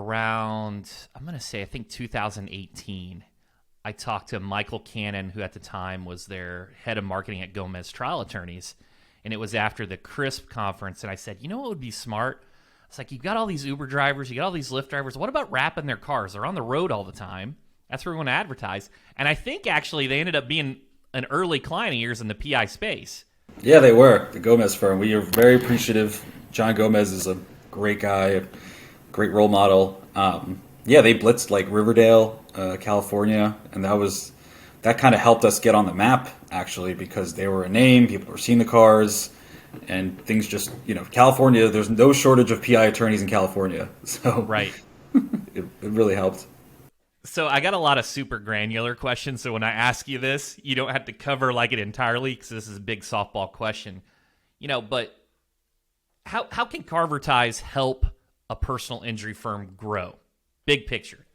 around, I'm going to say, I think 2018. I talked to Michael Cannon, who at the time was their head of marketing at Gomez Trial Attorneys. And it was after the CRISP conference. And I said, you know what would be smart? It's like, you've got all these Uber drivers, you got all these Lyft drivers. What about wrapping their cars? They're on the road all the time. That's where we want to advertise. And I think actually they ended up being an early client of yours in the PI space. Yeah, they were. The Gomez firm. We are very appreciative. John Gomez is a great guy, a great role model. Yeah, they blitzed like Riverdale, California. And that kind of helped us get on the map, actually, because they were a name. People were seeing the cars. And things just, California, there's no shortage of PI attorneys in California. So right. it really helped. So I got a lot of super granular questions. So when I ask you this, you don't have to cover like it entirely because this is a big softball question. But how can Carvertise help a personal injury firm grow? Big picture.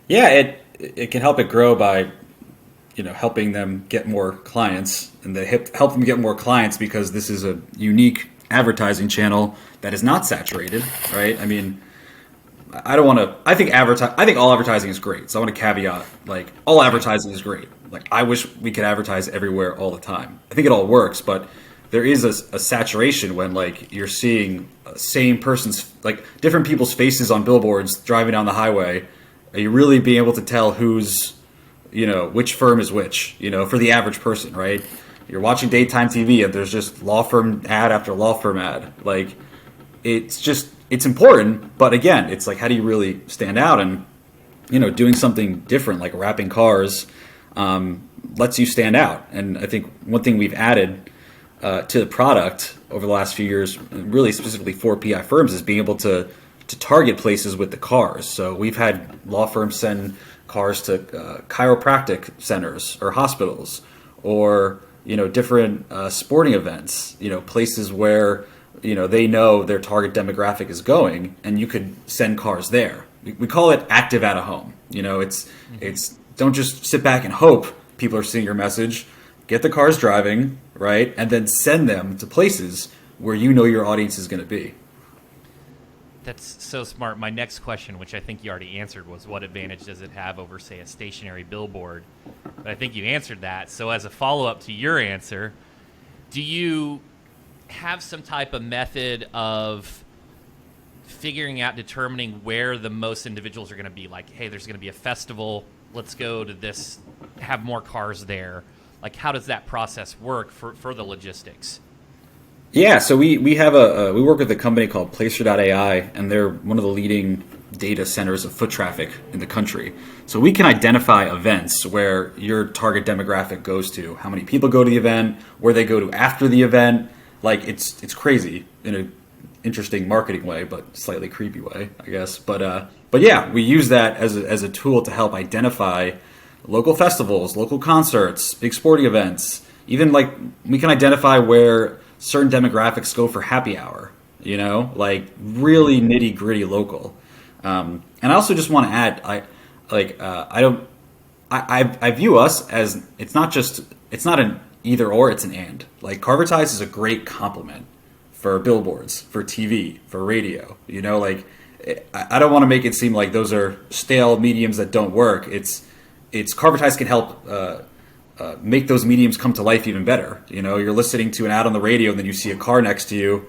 Yeah, it can help it grow by helping them get more clients, and they help them get more clients because this is a unique advertising channel that is not saturated, right? I mean, I think all advertising is great. So I want to caveat, like, all advertising is great. Like, I wish we could advertise everywhere all the time. I think it all works, but there is a saturation when, like, you're seeing same person's, like, different people's faces on billboards driving down the highway. Are you really being able to tell who's which firm is which, for the average person, right? You're watching daytime TV and there's just law firm ad after law firm ad. Like, it's important, but again, it's like, how do you really stand out? And, doing something different, like wrapping cars, lets you stand out. And I think one thing we've added to the product over the last few years, really specifically for PI firms, is being able to target places with the cars. So we've had law firms send cars to chiropractic centers or hospitals, or different sporting events, places where they know their target demographic is going, and you could send cars there. We call it active at a home. It's don't just sit back and hope people are seeing your message. Get the cars driving, right, and then send them to places where your audience is going to be. That's so smart. My next question, which I think you already answered, was what advantage does it have over, say, a stationary billboard? But I think you answered that. So as a follow-up to your answer, do you have some type of method of determining where the most individuals are going to be? Like, hey, there's going to be a festival. Let's go to this, have more cars there. Like, how does that process work for the logistics? Yeah, so we work with a company called Placer.ai, and they're one of the leading data centers of foot traffic in the country. So we can identify events where your target demographic goes to, how many people go to the event, where they go to after the event. Like, it's crazy in an interesting marketing way, but slightly creepy way, I guess. But yeah, we use that as a tool to help identify local festivals, local concerts, big sporting events. Even, like, we can identify where certain demographics go for happy hour, like really nitty gritty local. And I also just want to add, I view us as, it's not an either or, it's an and. Like, Carvertise is a great complement for billboards, for TV, for radio. I don't want to make it seem like those are stale mediums that don't work. It's Carvertise can help make those mediums come to life even better. You're listening to an ad on the radio and then you see a car next to you.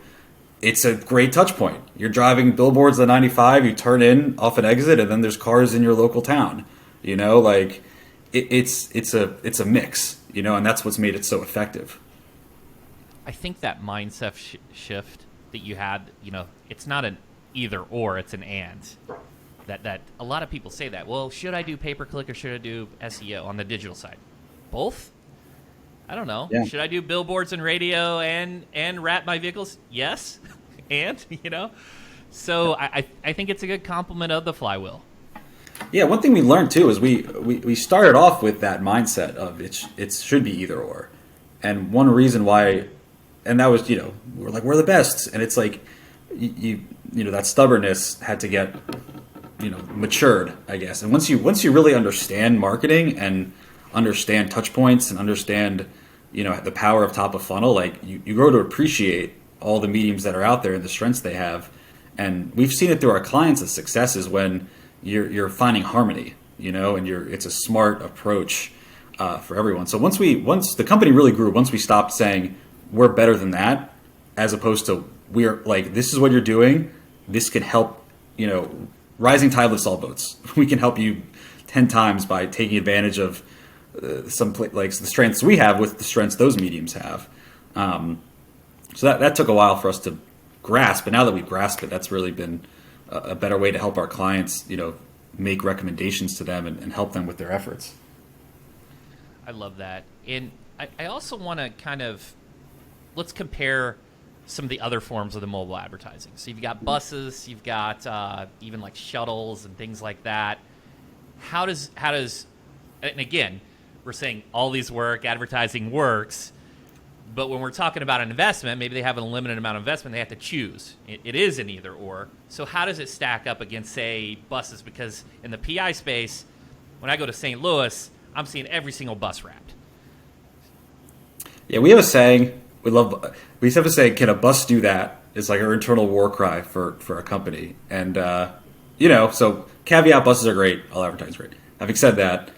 It's a great touch point. You're driving billboards on 95, you turn in off an exit, and then there's cars in your local town. It's a mix, and that's what's made it so effective. I think that mindset shift that you had, it's not an either or, it's an and. That a lot of people say that. Well, should I do pay-per-click or should I do SEO on the digital side? Both? I don't know. Yeah. Should I do billboards and radio and wrap my vehicles? Yes. And, So I think it's a good complement of the flywheel. Yeah, one thing we learned too is we started off with that mindset of it should be either or. And one reason why, and that was, we're the best. And it's like, that stubbornness had to get, matured, I guess. And once you really understand marketing and understand touch points and understand, the power of top of funnel, like you grow to appreciate all the mediums that are out there and the strengths they have. And we've seen it through our clients as successes when you're finding harmony, and it's a smart approach for everyone. So once the company really grew, once we stopped saying we're better than that, as opposed to we're like, this is what you're doing, this can help, rising tide lifts all boats. We can help you 10 times by taking advantage of like the strengths we have with the strengths those mediums have. So that took a while for us to grasp, but now that we've grasped it, that's really been a better way to help our clients, make recommendations to them and help them with their efforts. I love that. And I also want to let's compare some of the other forms of the mobile advertising. So you've got buses, you've got even like shuttles and things like that. How does, and again, we're saying all these work, advertising works, but when we're talking about an investment, maybe they have a limited amount of investment, they have to choose. It is an either or. So how does it stack up against, say, buses? Because in the PI space, when I go to St. Louis, I'm seeing every single bus wrapped. Yeah, we have a saying, we used to have a saying, can a bus do that? It's like our internal war cry for our company. And, so caveat, buses are great, all advertising is great. Having said that,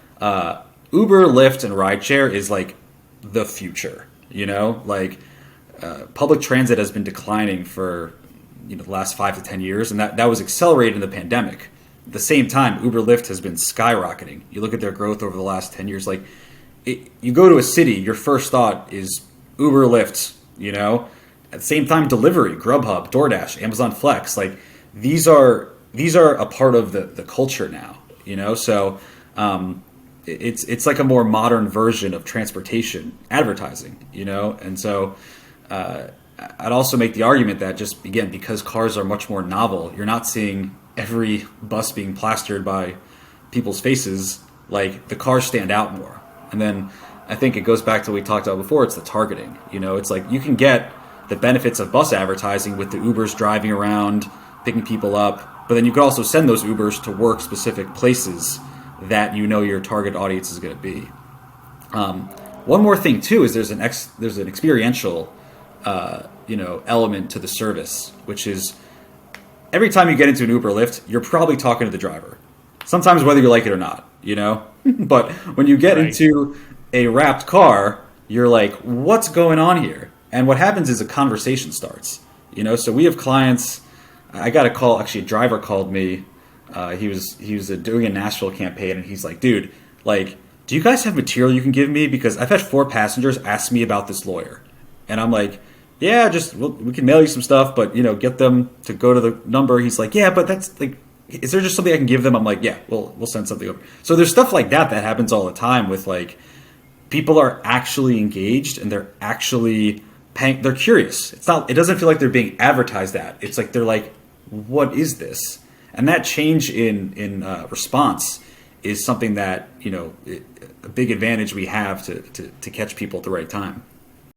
Uber, Lyft, and rideshare is like the future. Public transit has been declining for the last 5 to 10 years, and that was accelerated in the pandemic. At the same time, Uber, Lyft has been skyrocketing. You look at their growth over the last 10 years. You go to a city, your first thought is Uber, Lyft. At the same time, delivery, Grubhub, DoorDash, Amazon Flex. These are a part of the culture now. So. It's like a more modern version of transportation advertising, and so I'd also make the argument that just, again, because cars are much more novel, you're not seeing every bus being plastered by people's faces. Like, the cars stand out more. And then I think it goes back to what we talked about before, it's the targeting. It's like you can get the benefits of bus advertising with the Ubers driving around, picking people up, but then you could also send those Ubers to work specific places that your target audience is going to be. One more thing too is there's an experiential element to the service, which is every time you get into an Uber Lyft, you're probably talking to the driver. Sometimes whether you like it or not, But when you get into a wrapped car, you're like, what's going on here? And what happens is a conversation starts. So we have clients. I got a call. Actually, a driver called me. He was doing a Nashville campaign, and he's like, dude, do you guys have material you can give me? Because I've had 4 passengers ask me about this lawyer. And I'm like, yeah, we can mail you some stuff, but, get them to go to the number. He's like, yeah, but that's is there just something I can give them? I'm like, yeah, we'll send something over. So there's stuff like that happens all the time with people are actually engaged and they're actually paying, they're curious. It doesn't feel like they're being advertised at. It's like, they're like, what is this? And that change in response is something that, a big advantage we have to catch people at the right time.